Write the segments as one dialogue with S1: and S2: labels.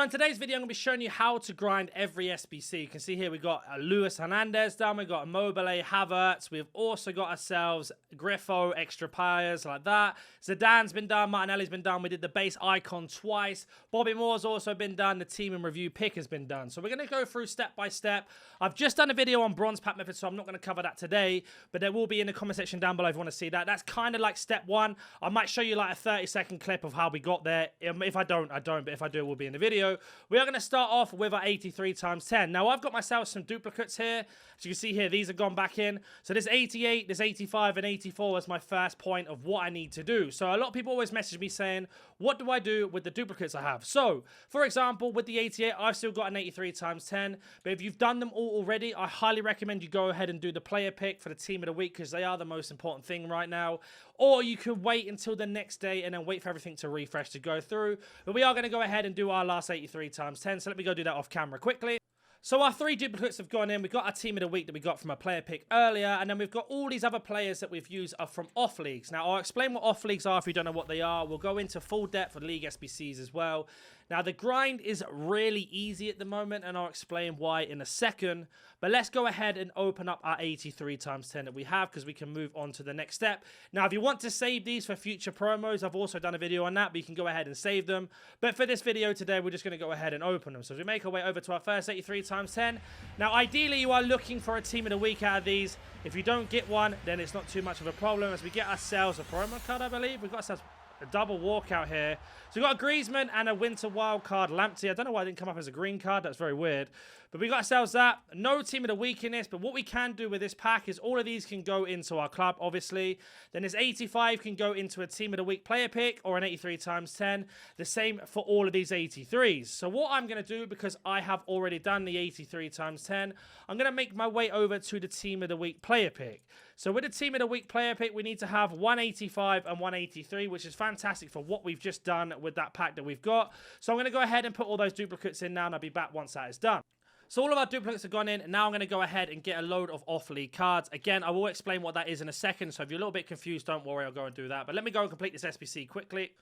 S1: in today's video, I'm going to be showing you how to grind every SBC. You can see here we got Luis Hernandez done, we got Immobile, Havertz, we've also got ourselves Griffo, extra players like that. Zidane's been done, Martinelli's been done, we did the base icon twice. Bobby Moore's also been done, the team and review pick has been done. So we're going to go through step by step. I've just done a video on bronze pack method, so I'm not going to cover that today, but there will be in the comment section down below if you want to see that. That's kind of like step one. I might show you like a 30-second clip of how we got there. If I don't, I don't, but if I do, it will be in the video. We are going to start off with our 83 times 10. Now, I've got myself some duplicates here. As you can see here, these have gone back in. So there's 88, there's 85, and 84 as my first point of what I need to do. So a lot of people always message me saying, what do I do with the duplicates I have? So, for example, with the 88, I've still got an 83 times 10. But if you've done them all already, I highly recommend you go ahead and do the player pick for the team of the week because they are the most important thing right now. Or you can wait until the next day and then wait for everything to refresh to go through. But we are going to go ahead and do our last 83 times 10. So let me go do that off camera quickly. So our 3 duplicates have gone in. We've got our team of the week that we got from a player pick earlier. And then we've got all these other players that we've used are from off leagues. Now, I'll explain what off leagues are if you don't know what they are. We'll go into full depth for league SBCs as well. Now, the grind is really easy at the moment, and I'll explain why in a second. But let's go ahead and open up our 83 times 10 that we have because we can move on to the next step. Now, if you want to save these for future promos, I've also done a video on that, but you can go ahead and save them. But for this video today, we're just going to go ahead and open them. So as we make our way over to our first 83 times 10. Now, ideally, you are looking for a team of the week out of these. If you don't get one, then it's not too much of a problem. As we get ourselves a promo card, I believe. We've got ourselves a double walkout here. So we've got a Griezmann and a winter wild card Lamptey. I don't know why it didn't come up as a green card. That's very weird. But we got ourselves that. No team of the week in this. But what we can do with this pack is all of these can go into our club, obviously. Then this 85 can go into a team of the week player pick or an 83 times 10. The same for all of these 83s. So what I'm going to do, because I have already done the 83 times 10, I'm going to make my way over to the team of the week player pick. So with the team of the week player pick, we need to have 185 and 183, which is fantastic for what we've just done with that pack that we've got. So I'm going to go ahead and put all those duplicates in now, and I'll be back once that is done. So all of our duplicates have gone in, and now I'm going to go ahead and get a load of off-league cards. Again, I will explain what that is in a second, so if you're a little bit confused, don't worry, I'll go and do that. But let me go and complete this SBC quickly.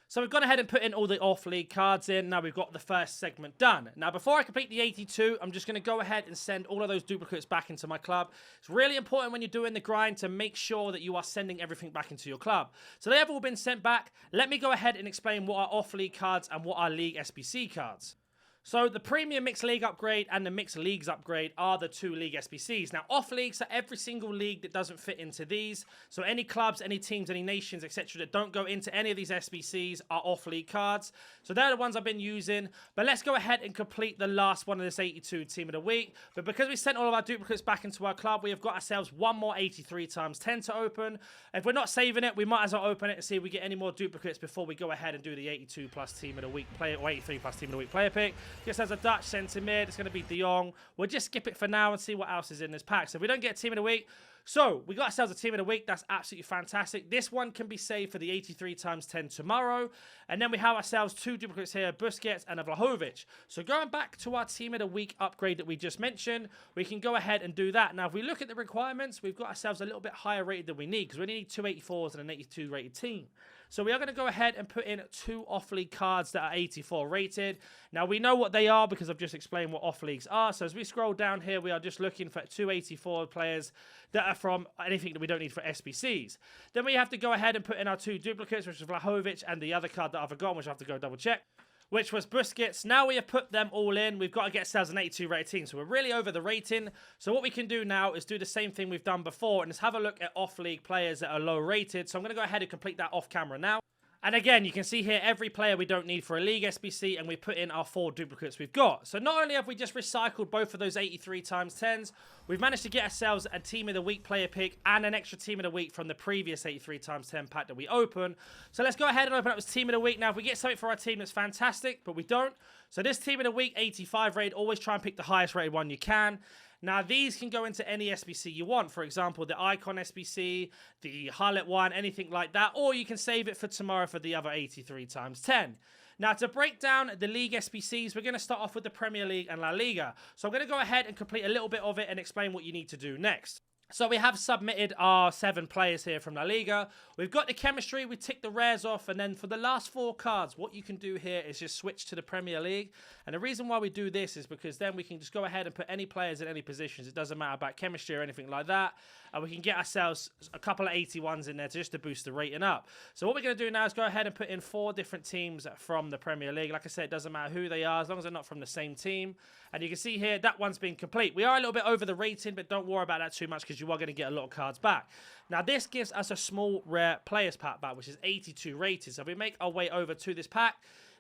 S1: So we've gone ahead and put in all the off-league cards in. Now we've got the first segment done. Now before I complete the 82, I'm just going to go ahead and send all of those duplicates back into my club. It's really important when you're doing the grind to make sure that you are sending everything back into your club. So they have all been sent back. Let me go ahead and explain what are off-league cards and what are league SBC cards. So the Premium Mixed League upgrade and the Mixed Leagues upgrade are the 2 league SBCs. Now, off leagues are every single league that doesn't fit into these. So any clubs, any teams, any nations, etc. that don't go into any of these SBCs are off league cards. So they're the ones I've been using. But let's go ahead and complete the last one of this 82 team of the week. But because we sent all of our duplicates back into our club, we have got ourselves one more 83 times 10 to open. If we're not saving it, we might as well open it and see if we get any more duplicates before we go ahead and do the 82 plus team of the week player, or 83 plus team of the week player pick. Just as a Dutch centre mid, it's going to be De Jong. We'll just skip it for now and see what else is in this pack. So if we don't get a team of the week, so we got ourselves a team of the week. That's absolutely fantastic. This one can be saved for the 83 times 10 tomorrow. And then we have ourselves 2 duplicates here, Busquets and a Vlahovic. So going back to our team of the week upgrade that we just mentioned, we can go ahead and do that. Now, if we look at the requirements, we've got ourselves a little bit higher rated than we need because we only need 2 84s and an 82 rated team. So we are going to go ahead and put in 2 off-league cards that are 84 rated. Now, we know what they are because I've just explained what off-leagues are. So as we scroll down here, we are just looking for 2 84 players that are from anything that we don't need for SBCs. Then we have to go ahead and put in our 2 duplicates, which is Vlahovic and the other card that I've forgotten, which I have to go double check, which was Busquets. Now we have put them all in. We've got to get ourselves an 82 rated team. So we're really over the rating. So what we can do now is do the same thing we've done before and just have a look at off-league players that are low rated. So I'm going to go ahead and complete that off camera now. And again, you can see here every player we don't need for a league SBC, and we put in our 4 duplicates we've got. So not only have we just recycled both of those 83 times 10s, we've managed to get ourselves a team of the week player pick and an extra team of the week from the previous 83 times 10 pack that we open. So let's go ahead and open up this team of the week. Now, if we get something for our team that's fantastic, but we don't. So this team of the week, 85 rated, always try and pick the highest rated one you can. Now, these can go into any SBC you want. For example, the Icon SBC, the Highlight one, anything like that. Or you can save it for tomorrow for the other 83 times 10. Now, to break down the league SBCs, we're going to start off with the Premier League and La Liga. So I'm going to go ahead and complete a little bit of it and explain what you need to do next. So we have submitted our 7 players here from La Liga. We've got the chemistry, we tick the rares off, and then for the last 4 cards, what you can do here is just switch to the Premier League. And the reason why we do this is because then we can just go ahead and put any players in any positions. It doesn't matter about chemistry or anything like that. And we can get ourselves a couple of 81s in there just to boost the rating up. So what we're going to do now is go ahead and put in 4 different teams from the Premier League. Like I said, it doesn't matter who they are, as long as they're not from the same team. And you can see here, that one's been complete. We are a little bit over the rating, but don't worry about that too much because you are going to get a lot of cards back. Now, this gives us a small rare players pack back, which is 82 rated. So if we make our way over to this pack,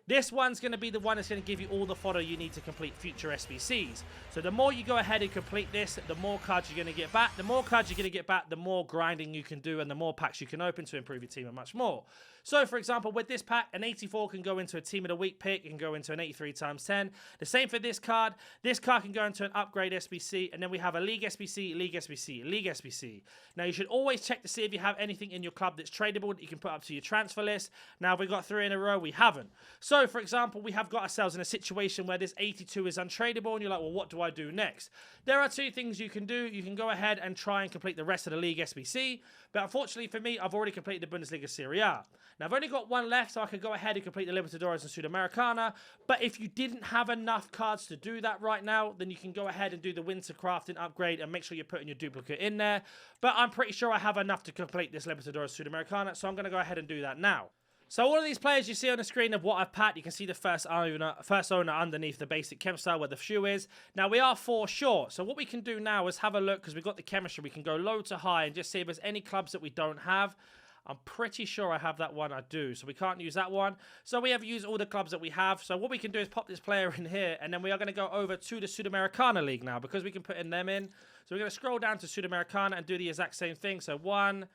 S1: this one's going to be the one that's going to give you all the fodder you need to complete future SBCs. So the more you go ahead and complete this, the more cards you're going to get back. The more cards you're going to get back, the more grinding you can do and the more packs you can open to improve your team and much more. So, for example, with this pack, an 84 can go into a Team of the Week pick. It can go into an 83 times 10. The same for this card. This card can go into an upgrade SBC. And then we have a League SBC, League SBC, League SBC. Now, you should always check to see if you have anything in your club that's tradable that you can put up to your transfer list. Now, if we got 3 in a row, we haven't. So, for example, we have got ourselves in a situation where this 82 is untradeable. And you're like, well, what do I do next? There are 2 things you can do. You can go ahead and try and complete the rest of the League SBC. But unfortunately for me, I've already completed the Bundesliga Serie A. Now, I've only got 1 left, so I could go ahead and complete the Libertadores and Sudamericana. But if you didn't have enough cards to do that right now, then you can go ahead and do the Winter Crafting upgrade and make sure you're putting your duplicate in there. But I'm pretty sure I have enough to complete this Libertadores Sudamericana, so I'm going to go ahead and do that now. So all of these players you see on the screen of what I've packed, you can see the first owner underneath the basic chem style where the shoe is. Now we are 4 short, so what we can do now is have a look, because we've got the chemistry, we can go low to high and just see if there's any clubs that we don't have. I'm pretty sure I have that one, I do, so we can't use that one. So we have used all the clubs that we have. So what we can do is pop this player in here, and then we are going to go over to the Sudamericana League now, because we can put them in. So we're going to scroll down to Sudamericana and do the exact same thing. So 1,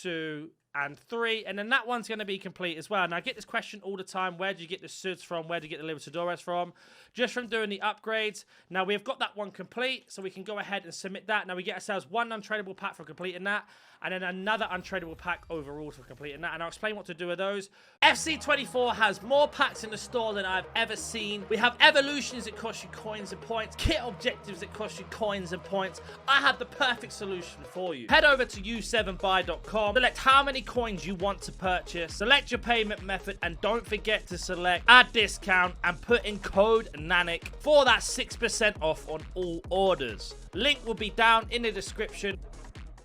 S1: 2, and 3, and then that one's going to be complete as well. Now, I get this question all the time. Where do you get the Suds from? Where do you get the Libertadores from? Just from doing the upgrades. Now, we've got that one complete, so we can go ahead and submit that. Now, we get ourselves 1 untradeable pack for completing that, and then another untradeable pack overall for completing that, and I'll explain what to do with those. FC24 has more packs in the store than I've ever seen. We have evolutions that cost you coins and points, kit objectives that cost you coins and points. I have the perfect solution for you. Head over to u7buy.com, select how many coins you want to purchase, select your payment method, and don't forget to select add discount and put in code NANIC for that 6% off on all orders. Link will be down in the description.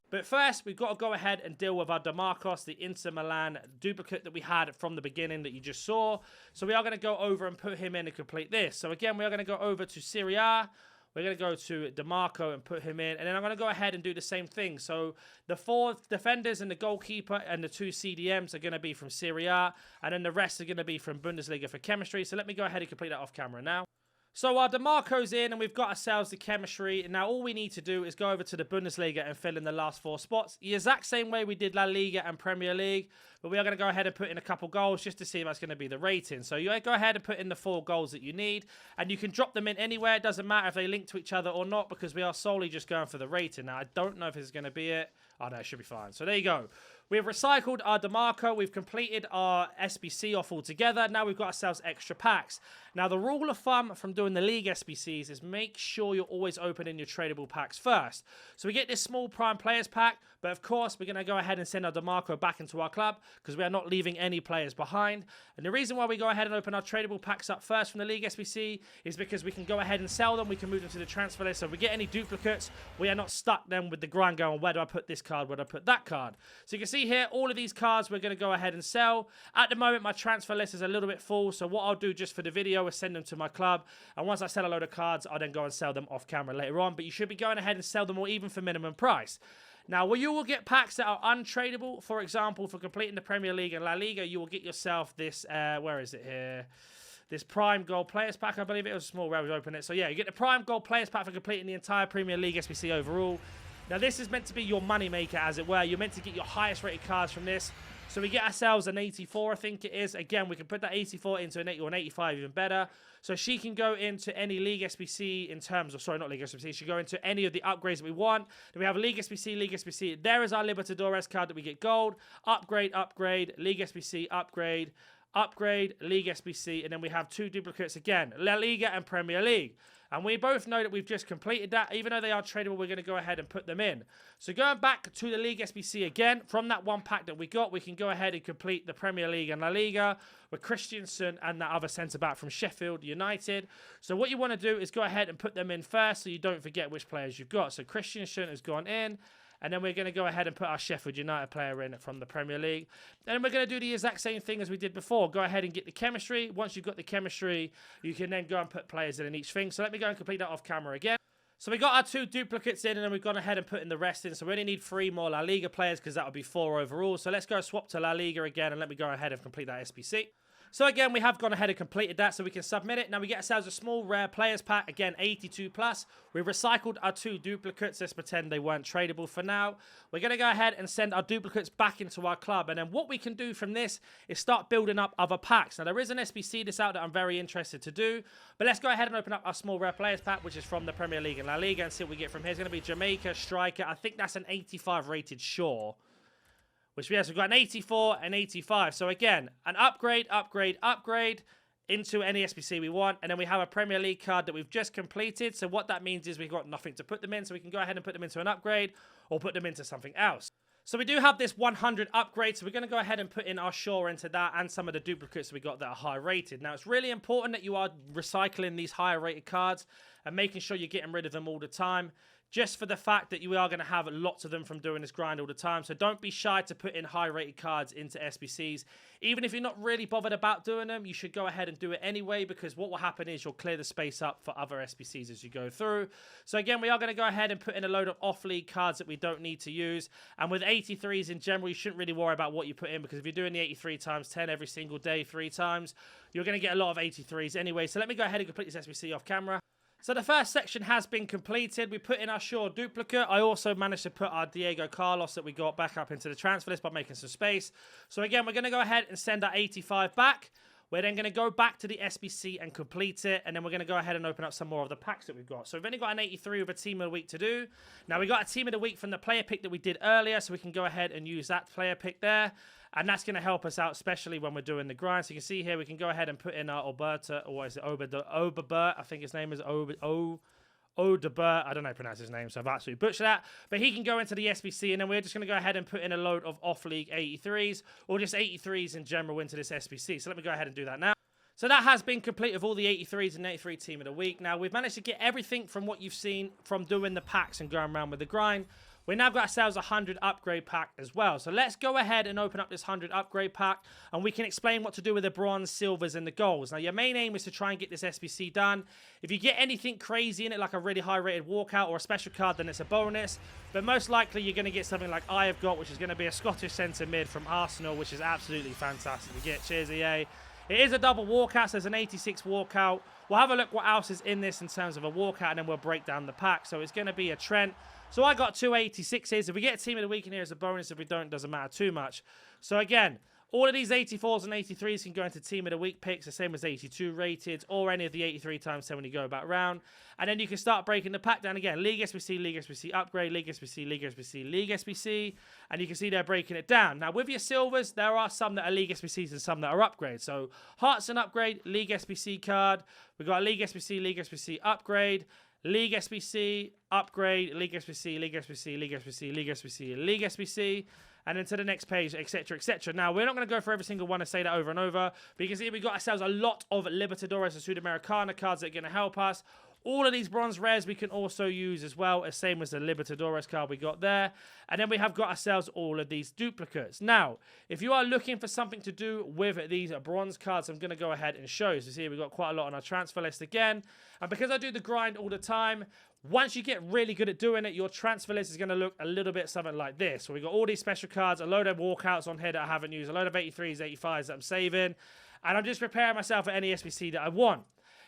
S1: But first, we've got to go ahead and deal with our DeMarcos, the Inter Milan duplicate that we had from the beginning that you just saw. So we are going to go over and put him in and complete this. So again, we are going to go over to Serie A. We're going to go to DeMarco and put him in. And then I'm going to go ahead and do the same thing. So the 4 defenders and the goalkeeper and the 2 CDMs are going to be from Serie A. And then the rest are going to be from Bundesliga for chemistry. So let me go ahead and complete that off camera now. So our DeMarco's in, and we've got ourselves the chemistry. Now all we need to do is go over to the Bundesliga and fill in the last 4 spots. The exact same way we did La Liga and Premier League. But we are going to go ahead and put in a couple goals just to see if that's going to be the rating. So you go ahead and put in the 4 goals that you need. And you can drop them in anywhere. It doesn't matter if they link to each other or not, because we are solely just going for the rating. Now I don't know if this is going to be it. Oh no, it should be fine. So there you go. We've recycled our DeMarco. We've completed our SBC off altogether. Now we've got ourselves extra packs. Now the rule of thumb from doing the League SBCs is make sure you're always opening your tradable packs first. So we get this small prime players pack, but of course we're going to go ahead and send our DeMarco back into our club because we are not leaving any players behind. And the reason why we go ahead and open our tradable packs up first from the League SBC is because we can go ahead and sell them. We can move them to the transfer list. So if we get any duplicates, we are not stuck then with the grind going, where do I put this card? Where do I put that card? So you can see here, all of these cards we're going to go ahead and sell. At the moment, my transfer list is a little bit full. So what I'll do just for the video is send them to my club. And once I sell a load of cards, I'll then go and sell them off camera later on. But you should be going ahead and sell them all even for minimum price. Now, well, you will get packs that are untradeable. For example, for completing the Premier League and La Liga, you will get yourself this, where is it here? This Prime Gold Players Pack, I believe it was small where we open it. So yeah, you get the Prime Gold Players Pack for completing the entire Premier League SBC overall. Now, this is meant to be your money maker, as it were. You're meant to get your highest rated cards from this. So we get ourselves an 84, I think it is. Again, we can put that 84 into an 80 or an 85, even better. So she can go into any League SBC in terms of, sorry, not League SBC. She can go into any of the upgrades that we want. Then we have League SBC, League SBC. There is our Libertadores card that we get gold. Upgrade, upgrade, League SBC, upgrade. upgrade, League SBC, and then we have 2 duplicates again, La Liga and Premier League. And we both know that we've just completed that. Even though they are tradable, we're going to go ahead and put them in. So going back to the League SBC again, from that one pack that we got, we can go ahead and complete the Premier League and La Liga with Christensen and that other centre-back from Sheffield United. So what you want to do is go ahead and put them in first so you don't forget which players you've got. So Christensen has gone in. And then we're going to go ahead and put our Sheffield United player in from the Premier League. And then we're going to do the exact same thing as we did before. Go ahead and get the chemistry. Once you've got the chemistry, you can then go and put players in each thing. So let me go and complete that off camera again. So we got our 2 duplicates in, and then we've gone ahead and put in the rest in. So we only need 3 more La Liga players because that would be 4 overall. So let's go swap to La Liga again, and let me go ahead and complete that SBC. So again, we have gone ahead and completed that, so we can submit it. Now we get ourselves a small rare players pack, again 82 plus. We've recycled our 2 duplicates. Let's pretend they weren't tradable for now. We're going to go ahead and send our duplicates back into our club, and then what we can do from this is start building up other packs. Now there is an SBC this out that I'm very interested to do, but let's go ahead and open up our small rare players pack, which is from the Premier League and La Liga, and see what we get from here. It's going to be Jamaica striker. I think that's an 85 rated Shaw. Which, yes, we've got an 84 and 85. So, again, an upgrade into any SBC we want. And then we have a Premier League card that we've just completed. So, what that means is we've got nothing to put them in. So, we can go ahead and put them into an upgrade or put them into something else. So, we do have this 100 upgrade. So, we're going to go ahead and put in our Shaw into that and some of the duplicates we got that are high rated. Now, it's really important that you are recycling these higher rated cards and making sure you're getting rid of them all the time. Just for the fact that you are going to have lots of them from doing this grind all the time. So don't be shy to put in high-rated cards into SBCs. Even if you're not really bothered about doing them, you should go ahead and do it anyway, because what will happen is you'll clear the space up for other SBCs as you go through. So again, we are going to go ahead and put in a load of off-league cards that we don't need to use. And with 83s in general, you shouldn't really worry about what you put in, because if you're doing the 83 times 10 every single day, 3 times, you're going to get a lot of 83s anyway. So let me go ahead and complete this SBC off camera. So the first section has been completed. We put in our Shaw duplicate. I also managed to put our Diego Carlos that we got back up into the transfer list by making some space. So again, we're going to go ahead and send our 85 back. We're then going to go back to the SBC and complete it. And then we're going to go ahead and open up some more of the packs that we've got. So we've only got an 83 with a team of the week to do. Now we got a team of the week from the player pick that we did earlier. So we can go ahead and use that player pick there. And that's going to help us out, especially when we're doing the grind. So you can see here, we can go ahead and put in our Alberta, or what is it, Oberbert, I think his name is Odebert. I don't know how to pronounce his name, so I've absolutely butchered that. But he can go into the SBC, and then we're just going to go ahead and put in a load of off-league 83s, or just 83s in general into this SBC. So let me go ahead and do that now. So that has been complete of all the 83s and 83 team of the week. Now, we've managed to get everything from what you've seen from doing the packs and going around with the grind. We now got ourselves a 100 upgrade pack as well. So let's go ahead and open up this 100 upgrade pack, and we can explain what to do with the bronze, silvers, and the golds. Now, your main aim is to try and get this SBC done. If you get anything crazy in it, like a really high rated walkout or a special card, then it's a bonus. But most likely, you're going to get something like I have got, which is going to be a Scottish centre mid from Arsenal, which is absolutely fantastic to get. Cheers, EA. It is a double walkout, so there's an 86 walkout. We'll have a look what else is in this in terms of a walkout, and then we'll break down the pack. So it's going to be a Trent. So I got 2 86s. If we get a team of the week in here as a bonus, if we don't, it doesn't matter too much. So again, all of these 84s and 83s can go into team of the week picks, the same as 82 rated, or any of the 83 times 10 when you go back round. And then you can start breaking the pack down again. League SBC, upgrade, League SBC, League SBC, League SBC. And you can see they're breaking it down. Now, with your silvers, there are some that are League SBCs and some that are upgrades. So, Hearts and upgrade, League SBC card. We've got a League SBC, upgrade. League SBC, upgrade, League SBC, League SBC, League SBC, League SBC, League SBC, and then to the next page, etc., etc. Now, we're not going to go for every single one and say that over and over, but you can see we've got ourselves a lot of Libertadores and Sudamericana cards that are going to help us. All of these bronze rares we can also use as well, as same as the Libertadores card we got there. And then we have got ourselves all of these duplicates. Now, if you are looking for something to do with these bronze cards, I'm going to go ahead and show you. So see, we've got quite a lot on our transfer list again. And because I do the grind all the time, once you get really good at doing it, your transfer list is going to look a little bit something like this. So we've got all these special cards, a load of walkouts on here that I haven't used, a load of 83s, 85s that I'm saving. And I'm just preparing myself for any SBC that I want.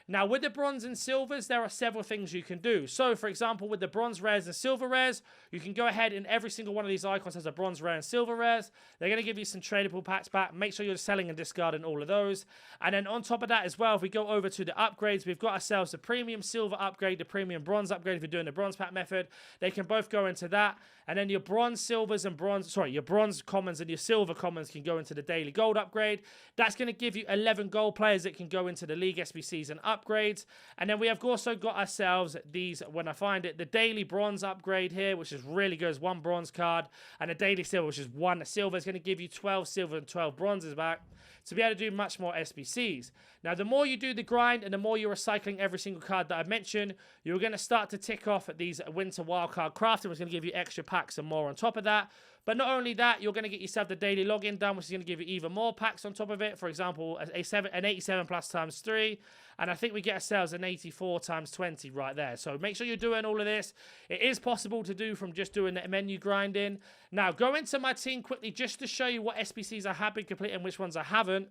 S1: Now, with the bronze and silvers, there are several things you can do. So, for example, with the bronze rares and silver rares, you can go ahead and every single one of these icons has a bronze rare and silver rares. They're going to give you some tradable packs back. Make sure you're selling and discarding all of those. And then on top of that as well, if we go over to the upgrades, we've got ourselves the premium silver upgrade, the premium bronze upgrade. If you're doing the bronze pack method, they can both go into that. And then your bronze silvers and your bronze commons and your silver commons can go into the daily gold upgrade. That's going to give you 11 gold players that can go into the league SBCs and upgrades. And then we have also got ourselves these, when I find it, the daily bronze upgrade here, which is really good, is 1 bronze card, and a daily silver, which is 1 silver. It's going to give you 12 silver and 12 bronzes back to be able to do much more SBCs. Now, the more you do the grind and the more you're recycling every single card that I've mentioned, you're going to start to tick off at these winter wildcard crafting, which is going to give you extra packs and more on top of that. But not only that, you're going to get yourself the daily login done, which is going to give you even more packs on top of it. For example, an 87 plus times 3. And I think we get ourselves an 84 times 20 right there. So make sure you're doing all of this. It is possible to do from just doing the menu grinding. Now, go into my team quickly just to show you what SBCs I have been completing and which ones I haven't.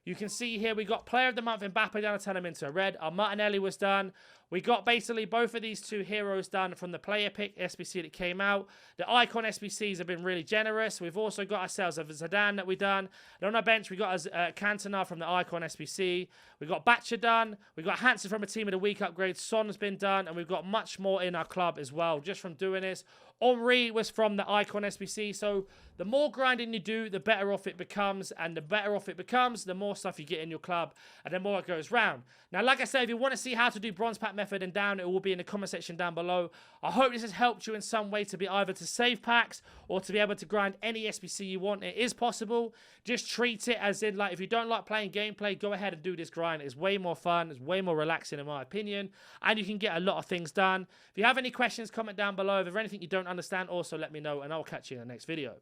S1: You can see here we got Player of the Month Mbappe down to turn him into a red. Our Martinelli was done. We got basically both of these 2 heroes done from the player pick SBC that came out. The icon SBCs have been really generous. We've also got ourselves a Zidane that we done. And on our bench, we got Cantona from the icon SBC. We got Batcher done. We got Hansen from a Team of the Week upgrade. Son's been done. And we've got much more in our club as well, just from doing this. Henri was from the icon SBC. So the more grinding you do, the better off it becomes. And the better off it becomes, the more stuff you get in your club. And the more it goes round. Now, like I said, if you want to see how to do bronze pack method and down, it will be in the comment section down below. I hope this has helped you in some way to be either to save packs or to be able to grind any SBC you want. It is possible. Just treat it as in, like, if you don't like playing gameplay, go ahead and do this grind. It's way more fun. It's way more relaxing in my opinion. And you can get a lot of things done. If you have any questions, comment down below. If there's anything you don't understand, also let me know and I'll catch you in the next video.